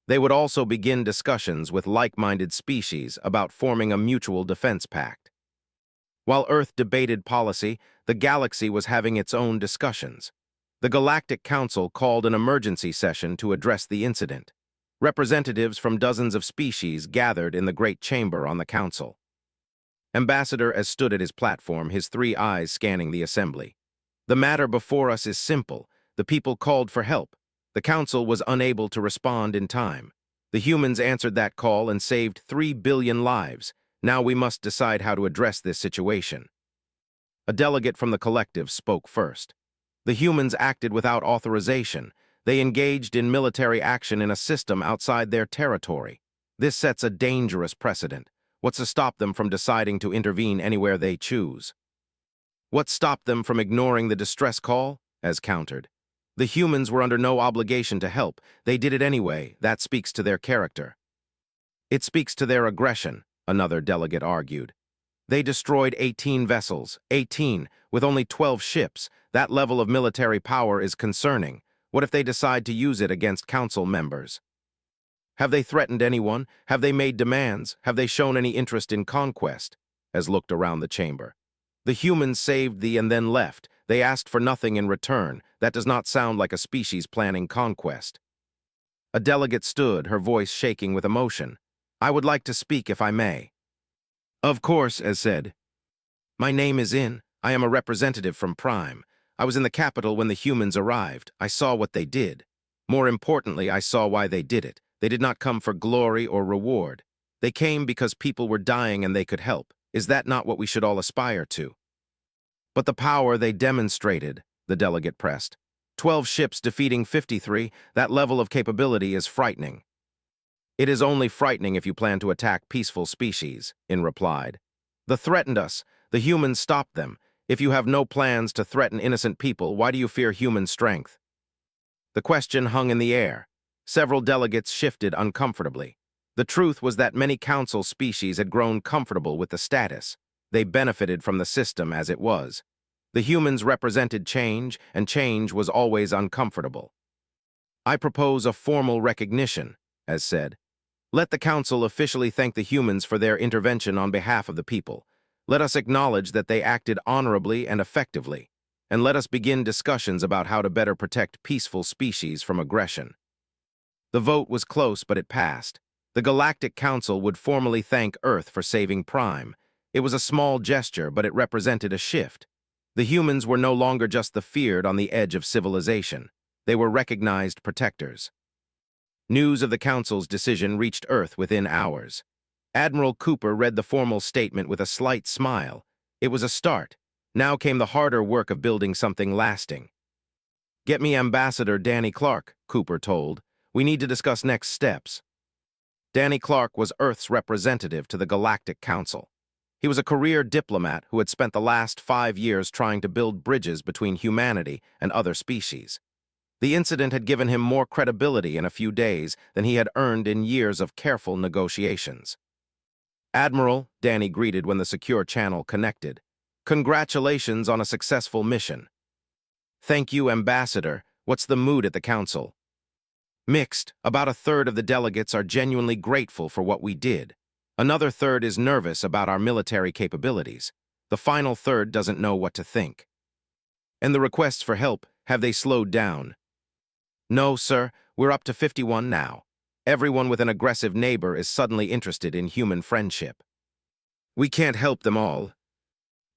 They would also begin discussions with like-minded species about forming a mutual defense pact. While Earth debated policy, the galaxy was having its own discussions. The Galactic Council called an emergency session to address the incident. Representatives from dozens of species gathered in the Great Chamber on the Council. Ambassador as stood at his platform, his three eyes scanning the assembly. The matter before us is simple. The people called for help. The Council was unable to respond in time. The humans answered that call and saved 3 billion lives. Now we must decide how to address this situation. A delegate from the collective spoke first. The humans acted without authorization. They engaged in military action in a system outside their territory. This sets a dangerous precedent. What's to stop them from deciding to intervene anywhere they choose? What stopped them from ignoring the distress call? As countered. The humans were under no obligation to help. They did it anyway. That speaks to their character. It speaks to their aggression, another delegate argued. They destroyed 18 vessels, 18, with only 12 ships. That level of military power is concerning. What if they decide to use it against council members? Have they threatened anyone? Have they made demands? Have they shown any interest in conquest? As looked around the chamber. The humans saved thee and then left. They asked for nothing in return. That does not sound like a species planning conquest. A delegate stood, her voice shaking with emotion. I would like to speak if I may. Of course, as said. My name is In. I am a representative from Prime. I was in the capital when the humans arrived. I saw what they did. More importantly, I saw why they did it. They did not come for glory or reward. They came because people were dying and they could help. Is that not what we should all aspire to? But the power they demonstrated, the delegate pressed. 12 ships defeating 53, that level of capability is frightening. It is only frightening if you plan to attack peaceful species, In replied. They threatened us. The humans stopped them. If you have no plans to threaten innocent people, why do you fear human strength? The question hung in the air. Several delegates shifted uncomfortably. The truth was that many council species had grown comfortable with the status. They benefited from the system as it was. The humans represented change, and change was always uncomfortable. I propose a formal recognition, as said. Let the council officially thank the humans for their intervention on behalf of the people. Let us acknowledge that they acted honorably and effectively, and let us begin discussions about how to better protect peaceful species from aggression. The vote was close, but it passed. The Galactic Council would formally thank Earth for saving Prime. It was a small gesture, but it represented a shift. The humans were no longer just the feared on the edge of civilization. They were recognized protectors. News of the Council's decision reached Earth within hours. Admiral Cooper read the formal statement with a slight smile. It was a start. Now came the harder work of building something lasting. Get me Ambassador Danny Clark, Cooper told. We need to discuss next steps. Danny Clark was Earth's representative to the Galactic Council. He was a career diplomat who had spent the last 5 years trying to build bridges between humanity and other species. The incident had given him more credibility in a few days than he had earned in years of careful negotiations. "Admiral," Danny greeted when the secure channel connected. "Congratulations on a successful mission." "Thank you, Ambassador. What's the mood at the council?" "Mixed. About a third of the delegates are genuinely grateful for what we did. Another third is nervous about our military capabilities. The final third doesn't know what to think." "And the requests for help, have they slowed down?" "No, sir. We're up to 51 now. Everyone with an aggressive neighbor is suddenly interested in human friendship." "We can't help them all."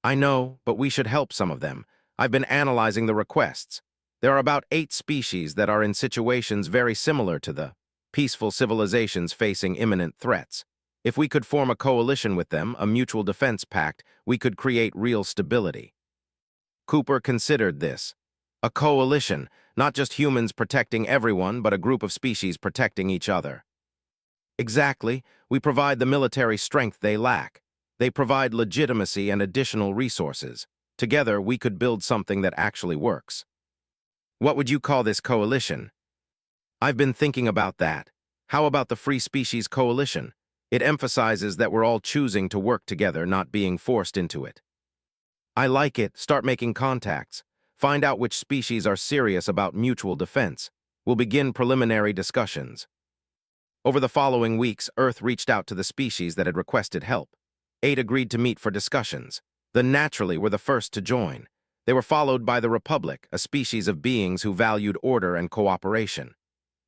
"I know, but we should help some of them. I've been analyzing the requests. There are about 8 species that are in situations very similar to the peaceful civilizations facing imminent threats. If we could form a coalition with them, a mutual defense pact, we could create real stability." Cooper considered this. A coalition, not just humans protecting everyone, but a group of species protecting each other. "Exactly. We provide the military strength they lack. They provide legitimacy and additional resources. Together, we could build something that actually works." "What would you call this coalition?" "I've been thinking about that. How about the Free Species Coalition? It emphasizes that we're all choosing to work together, not being forced into it." "I like it. Start making contacts. Find out which species are serious about mutual defense. We'll begin preliminary discussions." Over the following weeks, Earth reached out to the species that had requested help. 8 agreed to meet for discussions. The Naturally were the first to join. They were followed by the Republic, a species of beings who valued order and cooperation.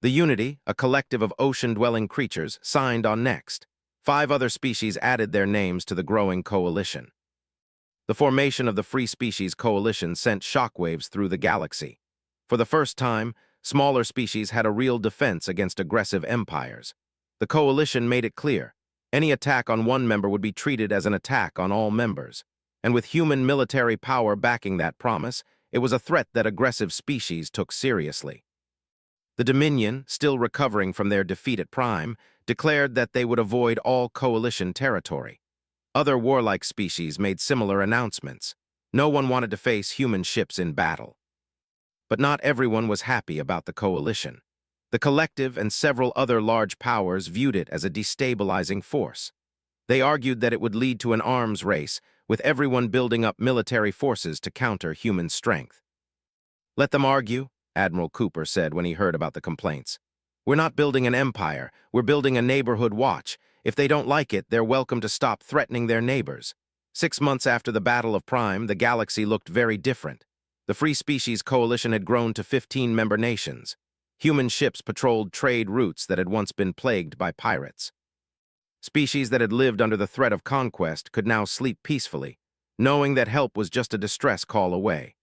The Unity, a collective of ocean-dwelling creatures, signed on next. 5 other species added their names to the growing coalition. The formation of the Free Species Coalition sent shockwaves through the galaxy. For the first time, smaller species had a real defense against aggressive empires. The coalition made it clear, any attack on one member would be treated as an attack on all members. And with human military power backing that promise, it was a threat that aggressive species took seriously. The Dominion, still recovering from their defeat at Prime, declared that they would avoid all coalition territory. Other warlike species made similar announcements. No one wanted to face human ships in battle. But not everyone was happy about the coalition. The Collective and several other large powers viewed it as a destabilizing force. They argued that it would lead to an arms race, with everyone building up military forces to counter human strength. "Let them argue," Admiral Cooper said when he heard about the complaints. "We're not building an empire, we're building a neighborhood watch. If they don't like it, they're welcome to stop threatening their neighbors." 6 months after the Battle of Prime, the galaxy looked very different. The Free Species Coalition had grown to 15 member nations. Human ships patrolled trade routes that had once been plagued by pirates. Species that had lived under the threat of conquest could now sleep peacefully, knowing that help was just a distress call away.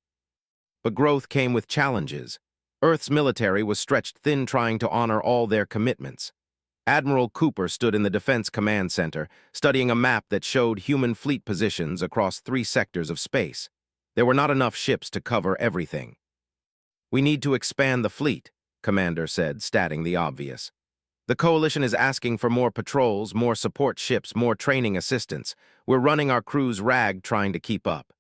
But growth came with challenges. Earth's military was stretched thin trying to honor all their commitments. Admiral Cooper stood in the Defense Command Center, studying a map that showed human fleet positions across 3 sectors of space. There were not enough ships to cover everything. "We need to expand the fleet," Commander said, stating the obvious. "The Coalition is asking for more patrols, more support ships, more training assistance. We're running our crews ragged trying to keep up."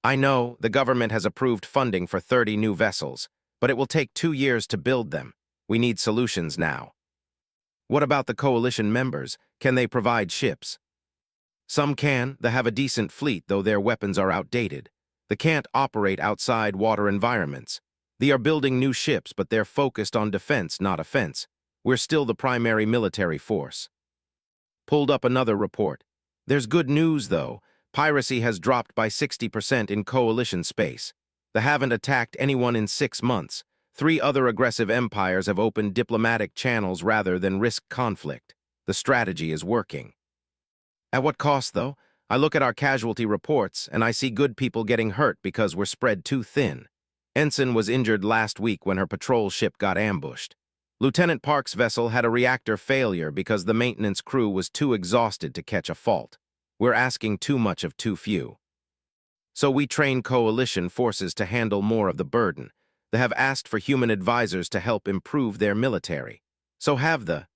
"I know, the government has approved funding for 30 new vessels, but it will take 2 years to build them. We need solutions now." "What about the coalition members? Can they provide ships?" "Some can. They have a decent fleet, though their weapons are outdated. They can't operate outside water environments. They are building new ships, but they're focused on defense, not offense. We're still the primary military force." Pulled up another report. "There's good news, though. Piracy has dropped by 60% in coalition space. They haven't attacked anyone in 6 months. 3 other aggressive empires have opened diplomatic channels rather than risk conflict. The strategy is working." "At what cost, though? I look at our casualty reports, and I see good people getting hurt because we're spread too thin. Ensign was injured last week when her patrol ship got ambushed. Lieutenant Park's vessel had a reactor failure because the maintenance crew was too exhausted to catch a fault. We're asking too much of too few. So we train coalition forces to handle more of the burden. They have asked for human advisors to help improve their military. So have the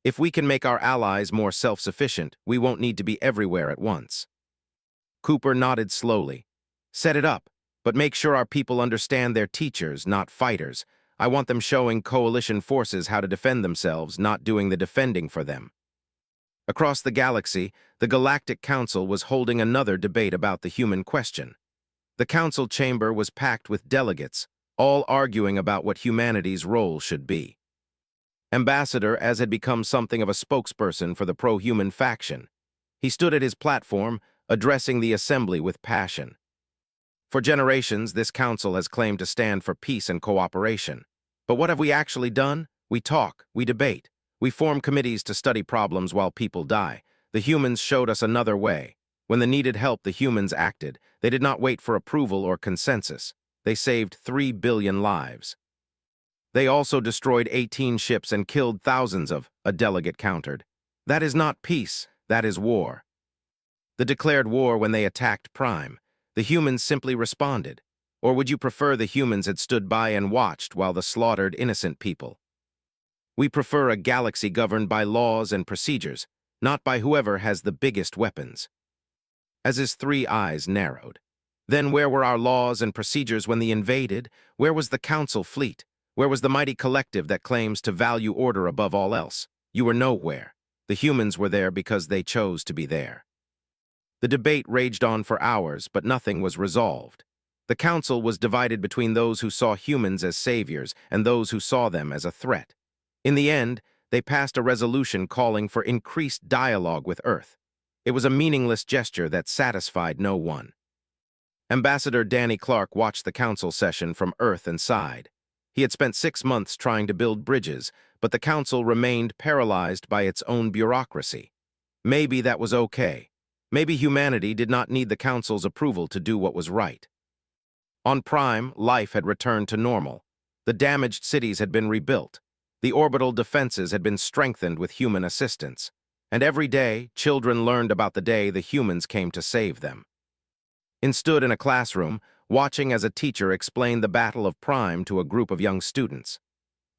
If we can make our allies more self-sufficient, we won't need to be everywhere at once. Cooper nodded slowly. Set it up, but make sure our people understand they're teachers, not fighters. I want them showing coalition forces how to defend themselves, not doing the defending for them. Across the galaxy, the Galactic Council was holding another debate about the human question. The council chamber was packed with delegates, all arguing about what humanity's role should be. Ambassador Az had become something of a spokesperson for the pro-human faction. He stood at his platform, addressing the assembly with passion. For generations, this council has claimed to stand for peace and cooperation. But what have we actually done? We talk, we debate. We form committees to study problems while people die. The humans showed us another way. When they needed help, the humans acted. They did not wait for approval or consensus. They saved 3 billion lives. They also destroyed 18 ships and killed thousands of, a delegate countered. That is not peace, that is war. The declared war when they attacked Prime. The humans simply responded. Or would you prefer the humans had stood by and watched while the slaughtered innocent people? We prefer a galaxy governed by laws and procedures, not by whoever has the biggest weapons. As his 3 eyes narrowed. Then where were our laws and procedures when they invaded? Where was the council fleet? Where was the mighty collective that claims to value order above all else? You were nowhere. The humans were there because they chose to be there. The debate raged on for hours, but nothing was resolved. The council was divided between those who saw humans as saviors and those who saw them as a threat. In the end, they passed a resolution calling for increased dialogue with Earth. It was a meaningless gesture that satisfied no one. Ambassador Danny Clark watched the council session from Earth and sighed. He had spent 6 months trying to build bridges, but the council remained paralyzed by its own bureaucracy. Maybe that was okay. Maybe humanity did not need the council's approval to do what was right. On Prime, life had returned to normal. The damaged cities had been rebuilt. The orbital defenses had been strengthened with human assistance. And every day, children learned about the day the humans came to save them. Stood in a classroom, watching as a teacher explained the Battle of Prime to a group of young students.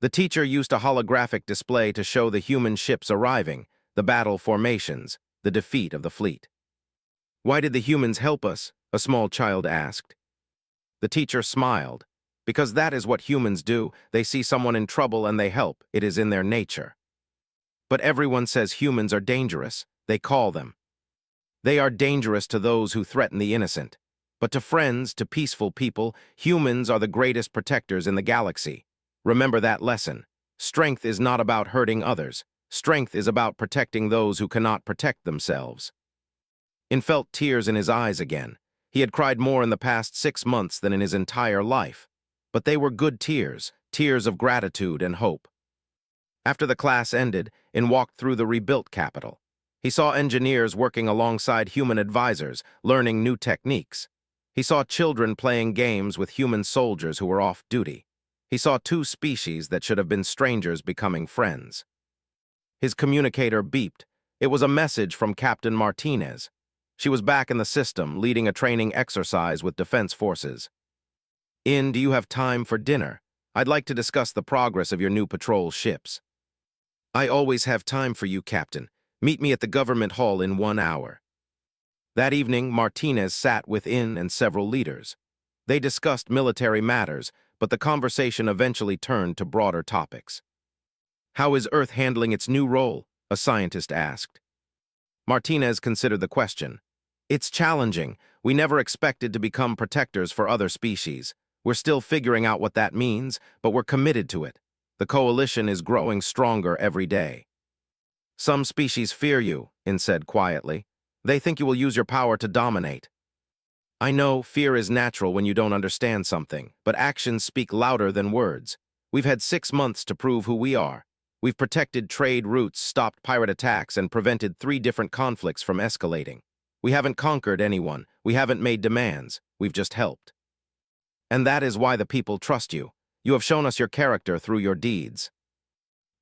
The teacher used a holographic display to show the human ships arriving, the battle formations, the defeat of the fleet. Why did the humans help us? A small child asked. The teacher smiled. Because that is what humans do. They see someone in trouble and they help. It is in their nature. But everyone says humans are dangerous. They call them. They are dangerous to those who threaten the innocent. But to friends, to peaceful people, humans are the greatest protectors in the galaxy. Remember that lesson. Strength is not about hurting others. Strength is about protecting those who cannot protect themselves. Felt tears in his eyes again. He had cried more in the past 6 months than in his entire life. But they were good tears, tears of gratitude and hope. After the class ended, walked through the rebuilt capital. He saw engineers working alongside human advisors, learning new techniques. He saw children playing games with human soldiers who were off duty. He saw 2 species that should have been strangers becoming friends. His communicator beeped. It was a message from Captain Martinez. She was back in the system, leading a training exercise with defense forces. Do you have time for dinner? I'd like to discuss the progress of your new patrol ships. I always have time for you, Captain. Meet me at the government hall in 1 hour. That evening, Martinez sat with and several leaders. They discussed military matters, but the conversation eventually turned to broader topics. How is Earth handling its new role? A scientist asked. Martinez considered the question. It's challenging. We never expected to become protectors for other species. We're still figuring out what that means, but we're committed to it. The coalition is growing stronger every day. Some species fear you, said quietly. They think you will use your power to dominate. I know fear is natural when you don't understand something, but actions speak louder than words. We've had 6 months to prove who we are. We've protected trade routes, stopped pirate attacks, and prevented 3 different conflicts from escalating. We haven't conquered anyone. We haven't made demands. We've just helped. And that is why the people trust you. You have shown us your character through your deeds.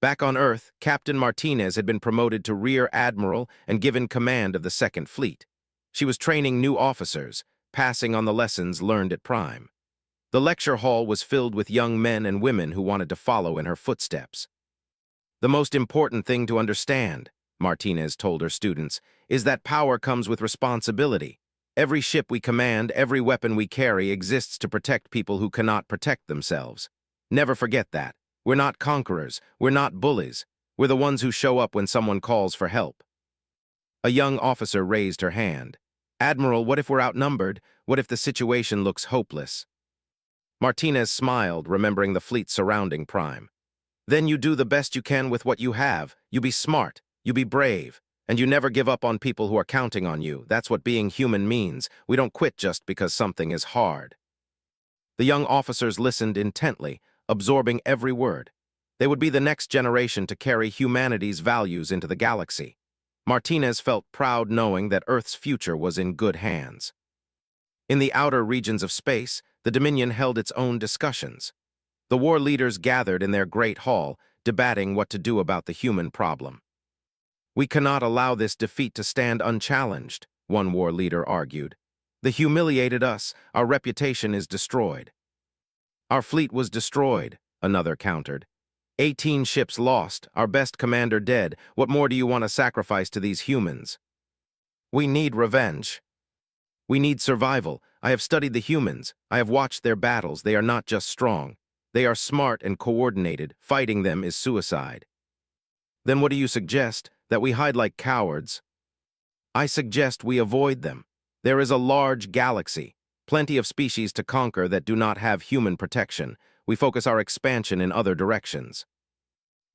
Back on Earth, Captain Martinez had been promoted to Rear Admiral and given command of the Second Fleet. She was training new officers, passing on the lessons learned at Prime. The lecture hall was filled with young men and women who wanted to follow in her footsteps. The most important thing to understand, Martinez told her students, is that power comes with responsibility. Every ship we command, every weapon we carry exists to protect people who cannot protect themselves. Never forget that. We're not conquerors. We're not bullies. We're the ones who show up when someone calls for help. A young officer raised her hand. Admiral, what if we're outnumbered? What if the situation looks hopeless? Martinez smiled, remembering the fleet surrounding Prime. Then you do the best you can with what you have. You be smart. You be brave. And you never give up on people who are counting on you. That's what being human means. We don't quit just because something is hard. The young officers listened intently, absorbing every word. They would be the next generation to carry humanity's values into the galaxy. Martinez felt proud knowing that Earth's future was in good hands. In the outer regions of space, the Dominion held its own discussions. The war leaders gathered in their great hall, debating what to do about the human problem. We cannot allow this defeat to stand unchallenged, one war leader argued. They humiliated us. Our reputation is destroyed. Our fleet was destroyed, another countered. 18 ships lost, our best commander dead. What more do you want to sacrifice to these humans? We need revenge. We need survival. I have studied the humans. I have watched their battles. They are not just strong. They are smart and coordinated. Fighting them is suicide. Then what do you suggest? That we hide like cowards? I suggest we avoid them. There is a large galaxy, plenty of species to conquer that do not have human protection. We focus our expansion in other directions.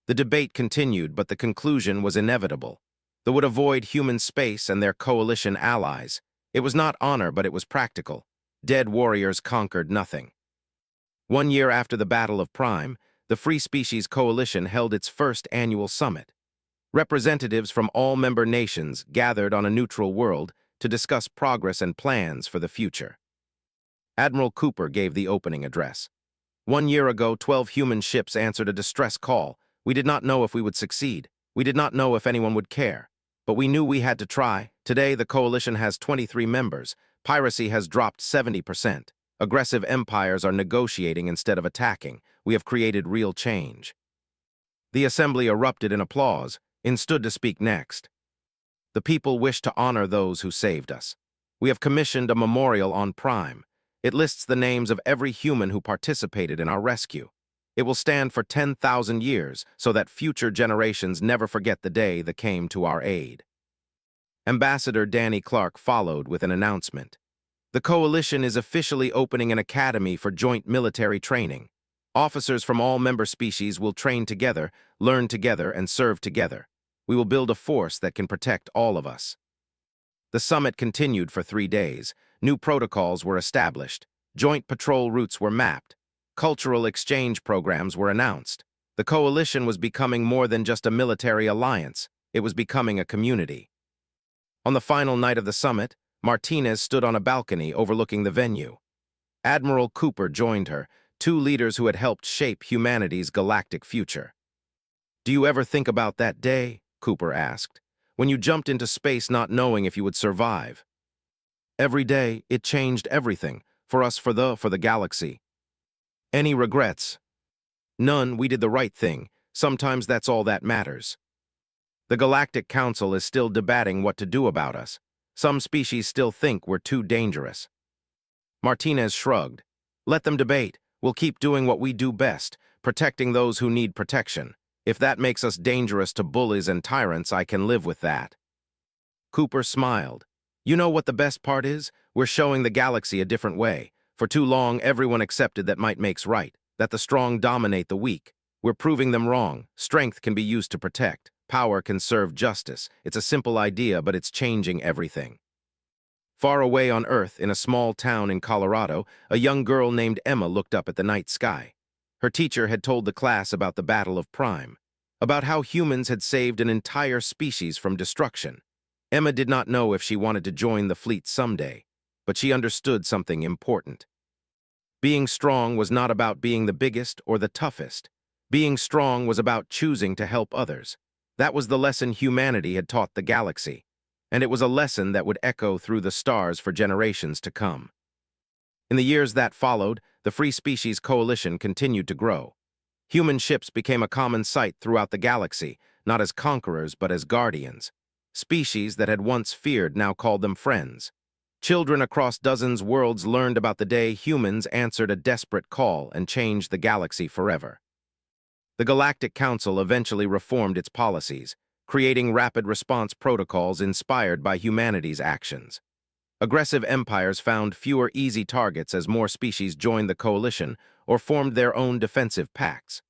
The debate continued, but the conclusion was inevitable. They would avoid human space and their coalition allies. It was not honor, but it was practical. Dead warriors conquered nothing. 1 year after the Battle of Prime, the Free Species Coalition held its first annual summit. Representatives from all member nations gathered on a neutral world to discuss progress and plans for the future. Admiral Cooper gave the opening address. 1 year ago, 12 human ships answered a distress call. We did not know if we would succeed. We did not know if anyone would care. But we knew we had to try. Today, the coalition has 23 members. Piracy has dropped 70%. Aggressive empires are negotiating instead of attacking. We have created real change. The assembly erupted in applause and stood to speak next. The people wish to honor those who saved us. We have commissioned a memorial on Prime. It lists the names of every human who participated in our rescue. It will stand for 10,000 years so that future generations never forget the day that came to our aid. Ambassador Danny Clark followed with an announcement. The coalition is officially opening an academy for joint military training. Officers from all member species will train together, learn together, and serve together. We will build a force that can protect all of us. The summit continued for 3 days. New protocols were established. Joint patrol routes were mapped. Cultural exchange programs were announced. The coalition was becoming more than just a military alliance. It was becoming a community. On the final night of the summit, Martinez stood on a balcony overlooking the venue. Admiral Cooper joined her, 2 leaders who had helped shape humanity's galactic future. Do you ever think about that day? Cooper asked. When you jumped into space not knowing if you would survive. Every day, it changed everything, for us, for the galaxy. Any regrets? None. We did the right thing. Sometimes that's all that matters. The Galactic Council is still debating what to do about us. Some species still think we're too dangerous. Martinez shrugged. Let them debate. We'll keep doing what we do best, protecting those who need protection. If that makes us dangerous to bullies and tyrants, I can live with that. Cooper smiled. You know what the best part is? We're showing the galaxy a different way. For too long, everyone accepted that might makes right, that the strong dominate the weak. We're proving them wrong. Strength can be used to protect. Power can serve justice. It's a simple idea, but it's changing everything. Far away on Earth, in a small town in Colorado, a young girl named Emma looked up at the night sky. Her teacher had told the class about the Battle of Prime, about how humans had saved an entire species from destruction. Emma did not know if she wanted to join the fleet someday, but she understood something important. Being strong was not about being the biggest or the toughest. Being strong was about choosing to help others. That was the lesson humanity had taught the galaxy, and it was a lesson that would echo through the stars for generations to come. In the years that followed, the Free Species Coalition continued to grow. Human ships became a common sight throughout the galaxy, not as conquerors but as guardians. Species that had once feared now called them friends. Children across dozens worlds learned about the day humans answered a desperate call and changed the galaxy forever. The Galactic Council eventually reformed its policies, creating rapid response protocols inspired by humanity's actions. Aggressive empires found fewer easy targets as more species joined the coalition or formed their own defensive pacts.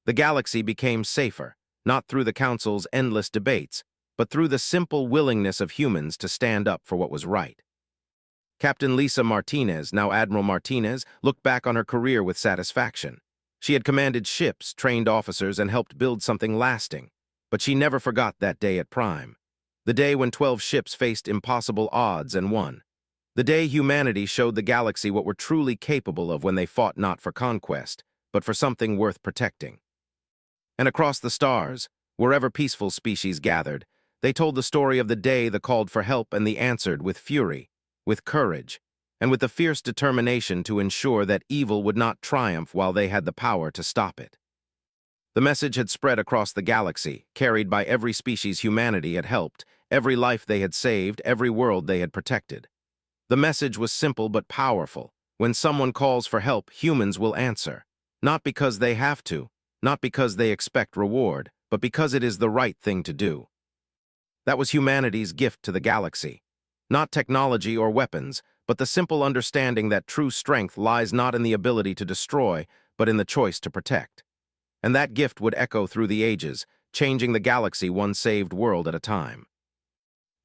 The galaxy became safer, not through the Council's endless debates, but through the simple willingness of humans to stand up for what was right. Captain Lisa Martinez, now Admiral Martinez, looked back on her career with satisfaction. She had commanded ships, trained officers, and helped build something lasting. But she never forgot that day at Prime. The day when 12 ships faced impossible odds and won. The day humanity showed the galaxy what we're truly capable of when they fought not for conquest, but for something worth protecting. And across the stars, wherever peaceful species gathered, they told the story of the day that called for help and the answered with fury, with courage, and with the fierce determination to ensure that evil would not triumph while they had the power to stop it. The message had spread across the galaxy, carried by every species humanity had helped, every life they had saved, every world they had protected. The message was simple but powerful. When someone calls for help, humans will answer. Not because they have to, not because they expect reward, but because it is the right thing to do. That was humanity's gift to the galaxy. Not technology or weapons, but the simple understanding that true strength lies not in the ability to destroy, but in the choice to protect. And that gift would echo through the ages, changing the galaxy one saved world at a time.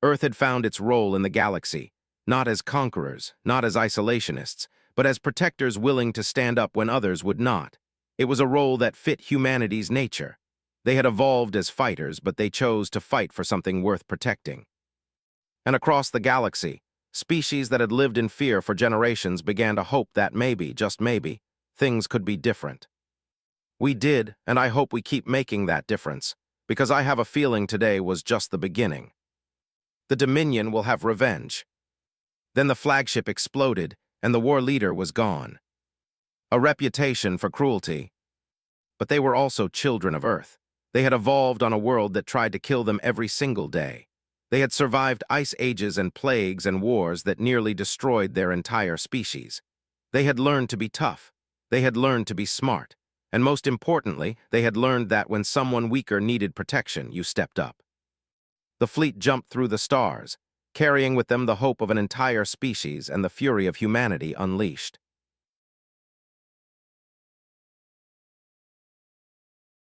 Earth had found its role in the galaxy, not as conquerors, not as isolationists, but as protectors willing to stand up when others would not. It was a role that fit humanity's nature. They had evolved as fighters, but they chose to fight for something worth protecting. And across the galaxy, species that had lived in fear for generations began to hope that maybe, just maybe, things could be different. We did, and I hope we keep making that difference, because I have a feeling today was just the beginning. The Dominion will have revenge. Then the flagship exploded, and the war leader was gone. A reputation for cruelty. But they were also children of Earth. They had evolved on a world that tried to kill them every single day. They had survived ice ages and plagues and wars that nearly destroyed their entire species. They had learned to be tough. They had learned to be smart. And most importantly, they had learned that when someone weaker needed protection, you stepped up. The fleet jumped through the stars, carrying with them the hope of an entire species and the fury of humanity unleashed.